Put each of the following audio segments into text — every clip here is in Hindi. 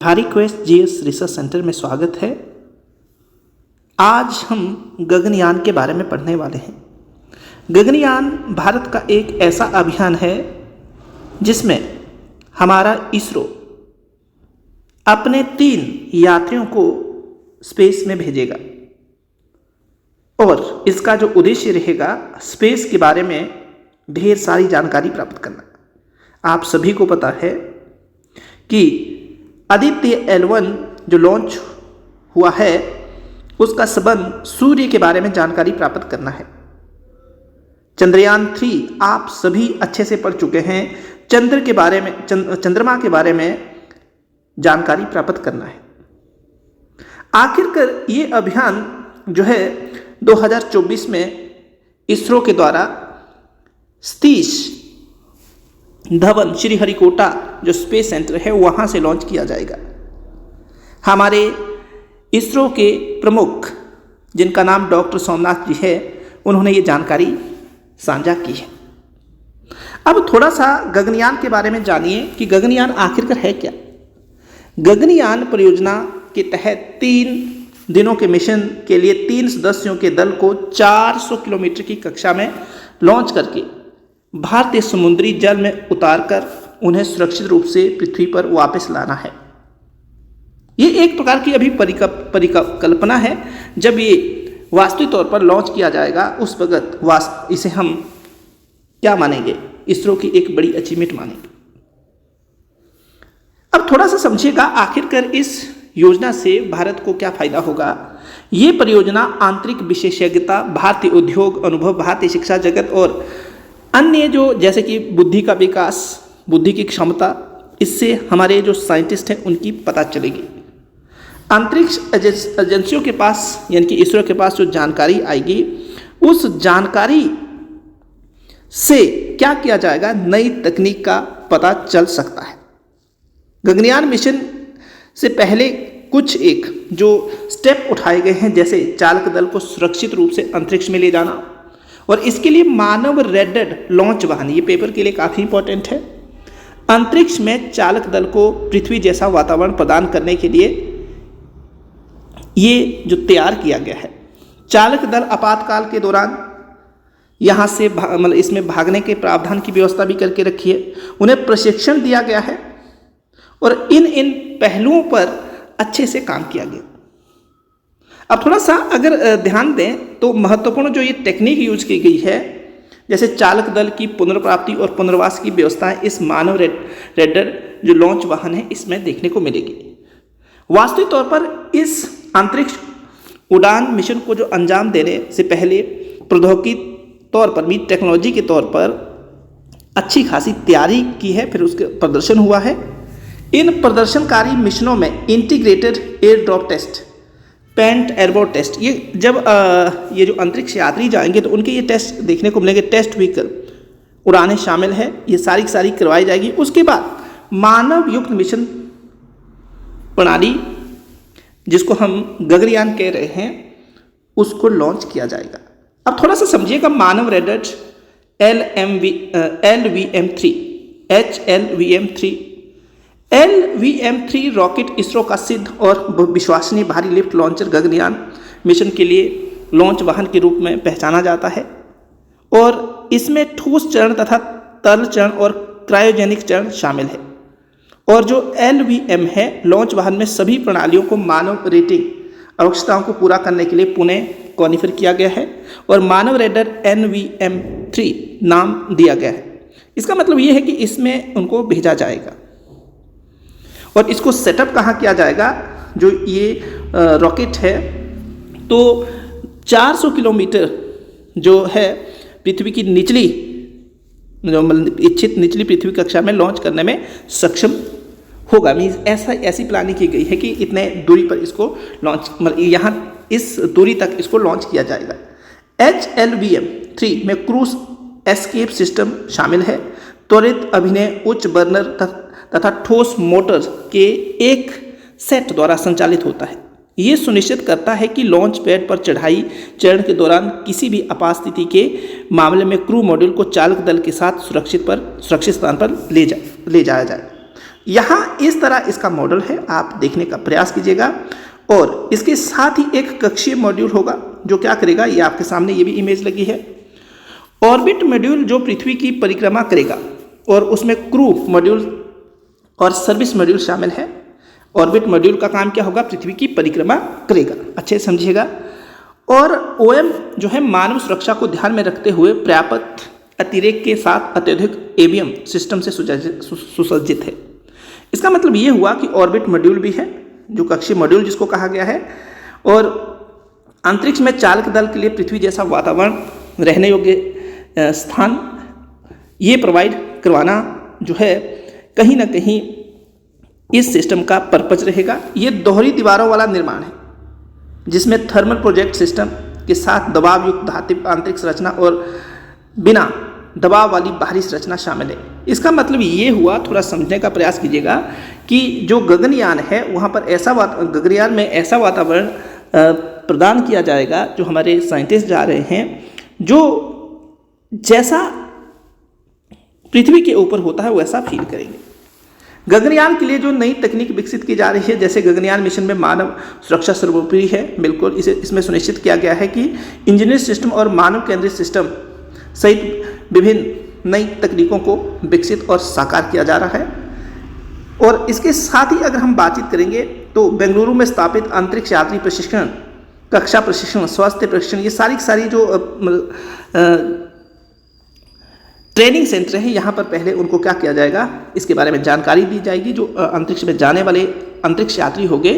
हरीक्वेस्ट जीएस रिसर्च सेंटर में स्वागत है। आज हम गगनयान के बारे में पढ़ने वाले हैं। गगनयान भारत का एक ऐसा अभियान है जिसमें हमारा इसरो अपने 3 यात्रियों को स्पेस में भेजेगा और इसका जो उद्देश्य रहेगा स्पेस के बारे में ढेर सारी जानकारी प्राप्त करना। आप सभी को पता है कि आदित्य L1 जो लॉन्च हुआ है उसका संबंध सूर्य के बारे में जानकारी प्राप्त करना है। चंद्रयान 3 आप सभी अच्छे से पढ़ चुके हैं। चंद्र के बारे में चंद्रमा के बारे में जानकारी प्राप्त करना है। आखिरकार ये अभियान जो है 2024 में इसरो के द्वारा सतीश धवन श्रीहरिकोटा जो स्पेस सेंटर है वहाँ से लॉन्च किया जाएगा। हमारे इसरो के प्रमुख जिनका नाम डॉक्टर सोमनाथ जी है उन्होंने ये जानकारी साझा की है। अब थोड़ा सा गगनयान के बारे में जानिए कि गगनयान आखिरकार है क्या। गगनयान परियोजना के तहत 3 दिनों के मिशन के लिए 3 सदस्यों के दल को 400 किलोमीटर की कक्षा में लॉन्च करके भारतीय समुद्री जल में उतारकर उन्हें सुरक्षित रूप से पृथ्वी पर वापस लाना है। ये एक प्रकार की अभी परिकल्पना है। जब ये वास्तविक तौर पर लॉन्च किया जाएगा उस वक्त इसे हम क्या मानेंगे, इसरो की एक बड़ी अचीवमेंट मानेंगे। अब थोड़ा सा समझिएगा आखिरकार इस योजना से भारत को क्या फायदा होगा। ये परियोजना आंतरिक विशेषज्ञता, भारतीय उद्योग अनुभव, भारतीय शिक्षा जगत और अन्य जो जैसे कि बुद्धि का विकास, बुद्धि की क्षमता, इससे हमारे जो साइंटिस्ट हैं उनकी पता चलेगी। अंतरिक्ष एजेंसियों के पास यानी कि इसरो के पास जो जानकारी आएगी उस जानकारी से क्या किया जाएगा, नई तकनीक का पता चल सकता है। गगनयान मिशन से पहले कुछ एक जो स्टेप उठाए गए हैं, जैसे चालक दल को सुरक्षित रूप से अंतरिक्ष में ले जाना और इसके लिए मानव रेडेड लॉन्च वाहन, ये पेपर के लिए काफ़ी इंपॉर्टेंट है। अंतरिक्ष में चालक दल को पृथ्वी जैसा वातावरण प्रदान करने के लिए ये जो तैयार किया गया है। चालक दल आपातकाल के दौरान यहाँ से मतलब इसमें भागने के प्रावधान की व्यवस्था भी करके रखी है। उन्हें प्रशिक्षण दिया गया है और इन पहलुओं पर अच्छे से काम किया गया। अब थोड़ा सा अगर ध्यान दें तो महत्वपूर्ण जो ये टेक्निक यूज की गई है, जैसे चालक दल की पुनर्प्राप्ति और पुनर्वास की व्यवस्थाएं इस मानव रेडर जो लॉन्च वाहन है इसमें देखने को मिलेगी। वास्तविक तौर पर इस अंतरिक्ष उड़ान मिशन को जो अंजाम देने से पहले प्रौद्योगिकी तौर पर भी, टेक्नोलॉजी के तौर पर अच्छी खासी तैयारी की है, फिर उसके प्रदर्शन हुआ है। इन प्रदर्शनकारी मिशनों में integrated air drop test, pad abort test, ये जब ये जो अंतरिक्ष यात्री जाएंगे तो उनके ये टेस्ट देखने को मिलेंगे। टेस्ट व्हीकल उड़ानें शामिल है, ये सारी की सारी करवाई जाएगी। उसके बाद मानव युक्त मिशन प्रणाली जिसको हम गगनयान कह रहे हैं उसको लॉन्च किया जाएगा। अब थोड़ा सा समझिएगा मानव रेडर LVM-3 रॉकेट इसरो का सिद्ध और विश्वसनीय भारी लिफ्ट लॉन्चर गगनयान मिशन के लिए लॉन्च वाहन के रूप में पहचाना जाता है और इसमें ठोस चरण तथा तरल चरण और क्रायोजेनिक चरण शामिल है। और जो LVM है लॉन्च वाहन में सभी प्रणालियों को मानव रेटिंग आवश्यकताओं को पूरा करने के लिए पुनः कॉन्फ़िगर किया गया है और मानव रेडर NVM-3 नाम दिया गया है। इसका मतलब ये है कि इसमें उनको भेजा जाएगा और इसको सेटअप कहाँ किया जाएगा। जो ये रॉकेट है तो 400 किलोमीटर जो है पृथ्वी की निचली जो इच्छित निचली पृथ्वी कक्षा में लॉन्च करने में सक्षम होगा। मीन्स ऐसी प्लानिंग की गई है कि इतने दूरी पर इसको लॉन्च मतलब यहाँ इस दूरी तक इसको लॉन्च किया जाएगा। LVM-3 में क्रूज एस्केप सिस्टम शामिल है। त्वरित अभिनय उच्च बर्नर तथा ठोस मोटर के एक सेट द्वारा संचालित होता है। ये सुनिश्चित करता है कि लॉन्च पैड पर चढ़ाई चरण के दौरान किसी भी आपात स्थिति के मामले में क्रू मॉड्यूल को चालक दल के साथ सुरक्षित स्थान पर ले जाया जाए। यहाँ इस तरह इसका मॉडल है, आप देखने का प्रयास कीजिएगा। और इसके साथ ही एक कक्षीय मॉड्यूल होगा जो क्या करेगा, ये आपके सामने ये भी इमेज लगी है। ऑर्बिट मॉड्यूल जो पृथ्वी की परिक्रमा करेगा और उसमें क्रू मॉड्यूल और सर्विस मॉड्यूल शामिल है। ऑर्बिट मॉड्यूल का काम क्या होगा, पृथ्वी की परिक्रमा करेगा, अच्छे समझिएगा। और ओएम जो है मानव सुरक्षा को ध्यान में रखते हुए पर्याप्त अतिरेक के साथ अत्यधिक एवीएम सिस्टम से सुसज्जित है। इसका मतलब ये हुआ कि ऑर्बिट मॉड्यूल भी है, जो कक्षीय मॉड्यूल जिसको कहा गया है, और अंतरिक्ष में चालक दल के लिए पृथ्वी जैसा वातावरण, रहने योग्य स्थान ये प्रोवाइड करवाना जो है कहीं ना कहीं इस सिस्टम का पर्पज रहेगा। ये दोहरी दीवारों वाला निर्माण है जिसमें थर्मल प्रोजेक्ट सिस्टम के साथ दबाव युक्त धात्विक आंतरिक संरचना और बिना दबाव वाली बाहरी संरचना शामिल है। इसका मतलब ये हुआ, थोड़ा समझने का प्रयास कीजिएगा, कि जो गगनयान है वहाँ पर गगनयान में ऐसा वातावरण प्रदान किया जाएगा, जो हमारे साइंटिस्ट जा रहे हैं, जो जैसा पृथ्वी के ऊपर होता है वैसा फील करेंगे। गगनयान के लिए जो नई तकनीक विकसित की जा रही है, जैसे गगनयान मिशन में मानव सुरक्षा सर्वोपरि है, बिल्कुल इसमें सुनिश्चित किया गया है कि इंजीनियर सिस्टम और मानव केंद्रित सिस्टम सहित विभिन्न नई तकनीकों को विकसित और साकार किया जा रहा है। और इसके साथ ही अगर हम बातचीत करेंगे तो बेंगलुरु में स्थापित अंतरिक्ष यात्री प्रशिक्षण कक्षा, प्रशिक्षण, स्वास्थ्य प्रशिक्षण, ये सारी जो ट्रेनिंग सेंटर है, यहाँ पर पहले उनको क्या किया जाएगा, इसके बारे में जानकारी दी जाएगी। जो अंतरिक्ष में जाने वाले अंतरिक्ष यात्री होंगे,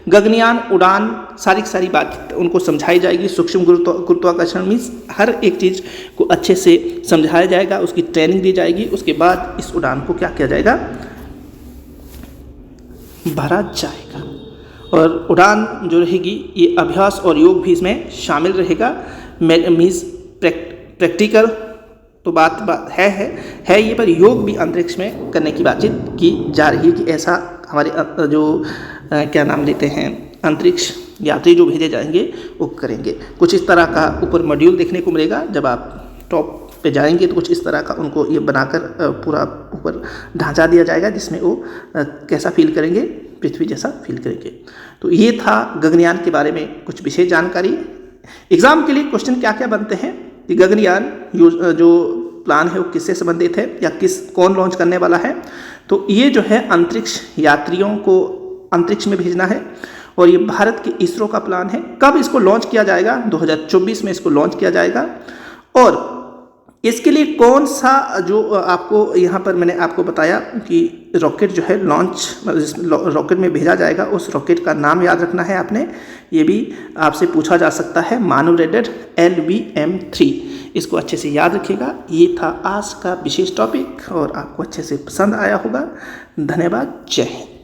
गगनयान, उड़ान, सारी बात उनको समझाई जाएगी। सूक्ष्म गुरुत्वाकर्षण मीन्स हर एक चीज़ को अच्छे से समझाया जाएगा, उसकी ट्रेनिंग दी जाएगी। उसके बाद इस उड़ान को क्या किया जाएगा, भरा जाएगा। और उड़ान जो रहेगी, ये अभ्यास और योग भी इसमें शामिल रहेगा। मीन्स प्रैक्टिकल तो बात है ये, पर योग भी अंतरिक्ष में करने की बातचीत की जा रही है कि ऐसा हमारे जो क्या नाम लेते हैं अंतरिक्ष यात्री जो भेजे जाएंगे वो करेंगे। कुछ इस तरह का ऊपर मॉड्यूल देखने को मिलेगा। जब आप टॉप पे जाएंगे तो कुछ इस तरह का उनको ये बनाकर पूरा ऊपर ढांचा दिया जाएगा, जिसमें वो कैसा फील करेंगे, पृथ्वी जैसा फील करेंगे। तो ये था गगनयान के बारे में कुछ विशेष जानकारी। एग्जाम के लिए क्वेश्चन क्या क्या बनते हैं कि गगनयान जो प्लान है वो किससे संबंधित है या कौन लॉन्च करने वाला है। तो ये जो है अंतरिक्ष यात्रियों को अंतरिक्ष में भेजना है, और ये भारत के इसरो का प्लान है। कब इसको लॉन्च किया जाएगा, 2024 में इसको लॉन्च किया जाएगा। और इसके लिए कौन सा जो आपको यहाँ पर मैंने आपको बताया कि रॉकेट जो है रॉकेट में भेजा जाएगा, उस रॉकेट का नाम याद रखना है आपने। ये भी आपसे पूछा जा सकता है, मानव रेडेड LVM-3, इसको अच्छे से याद रखिएगा। ये था आज का विशेष टॉपिक और आपको अच्छे से पसंद आया होगा। धन्यवाद, जय हिंद।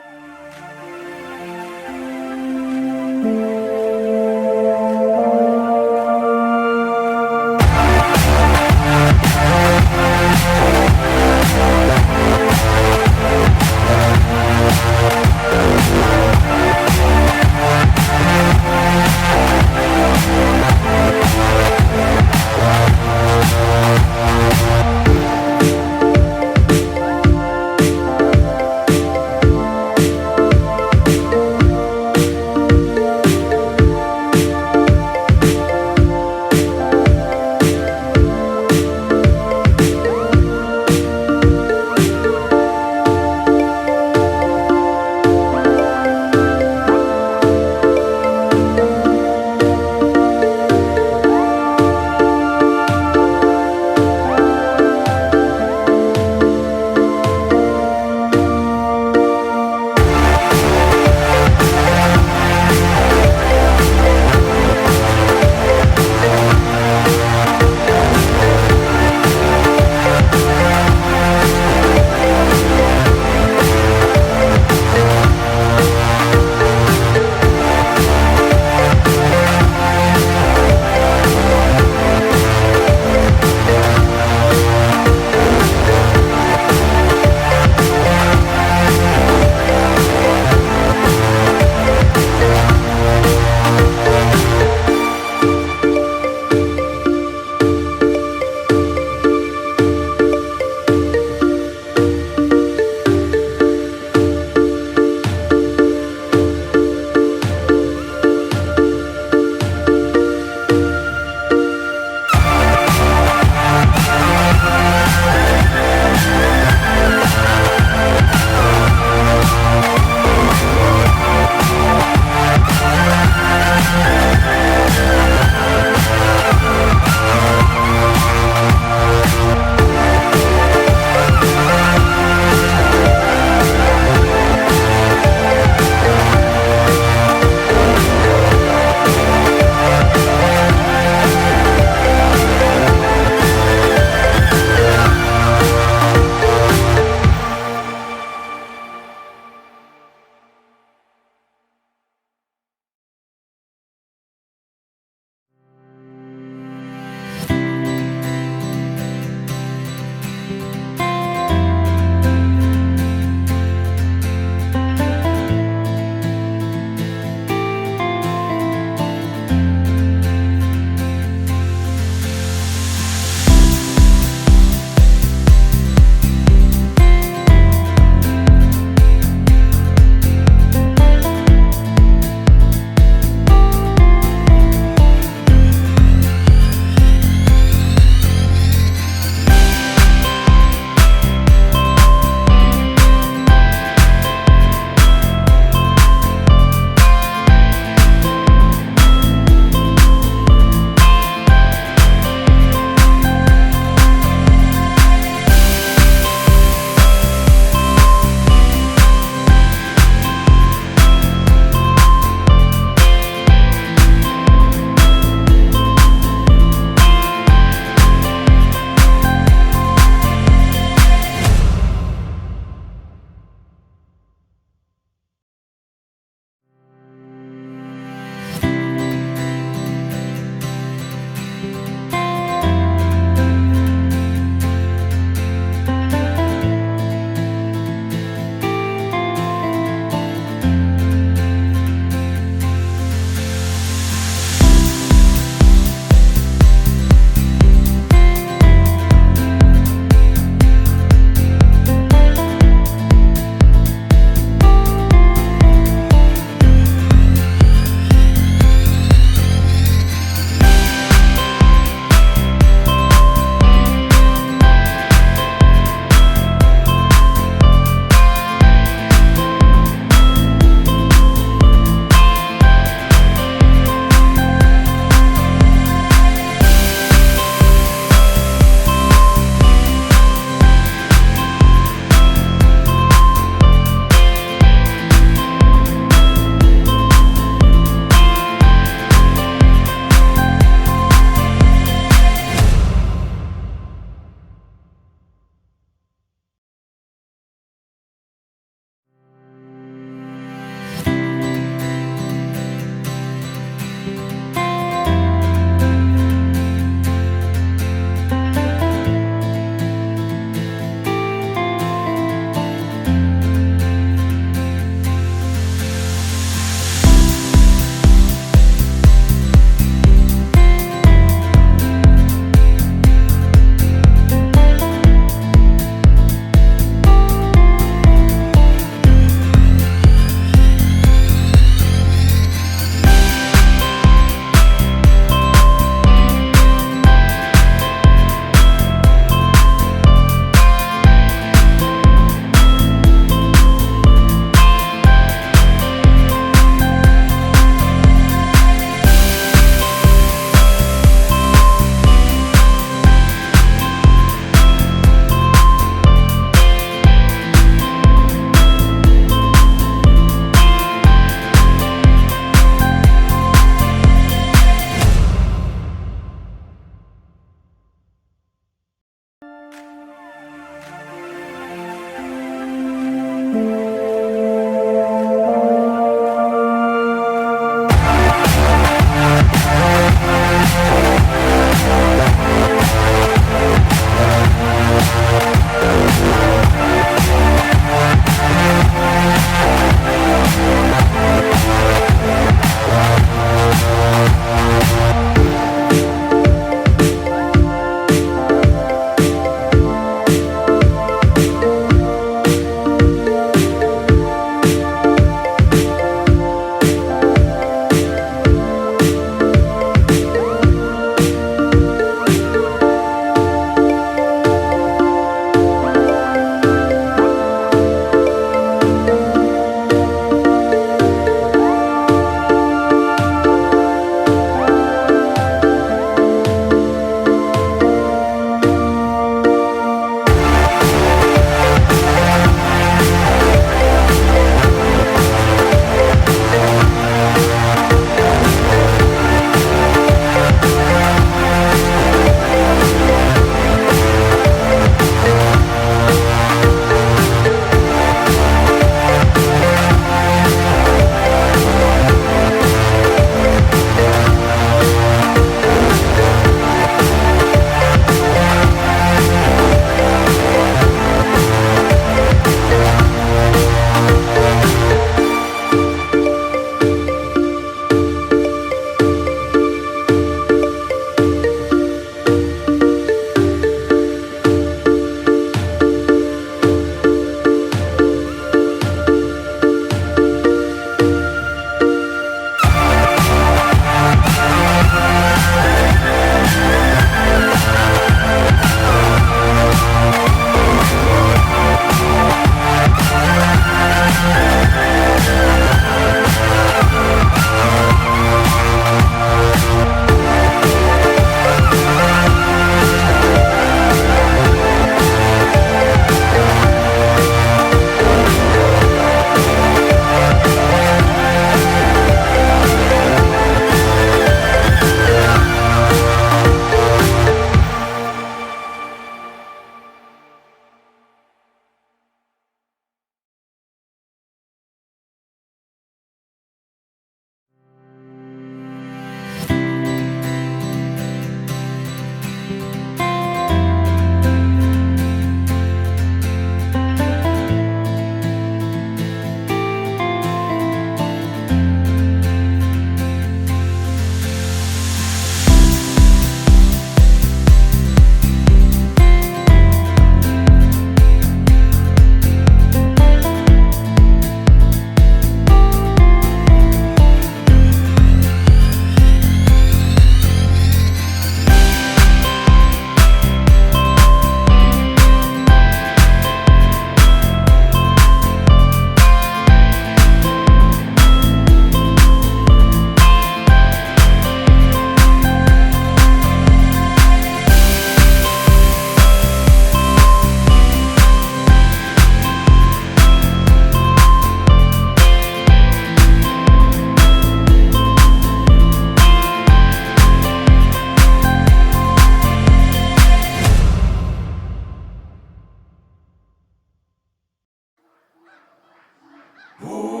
Oh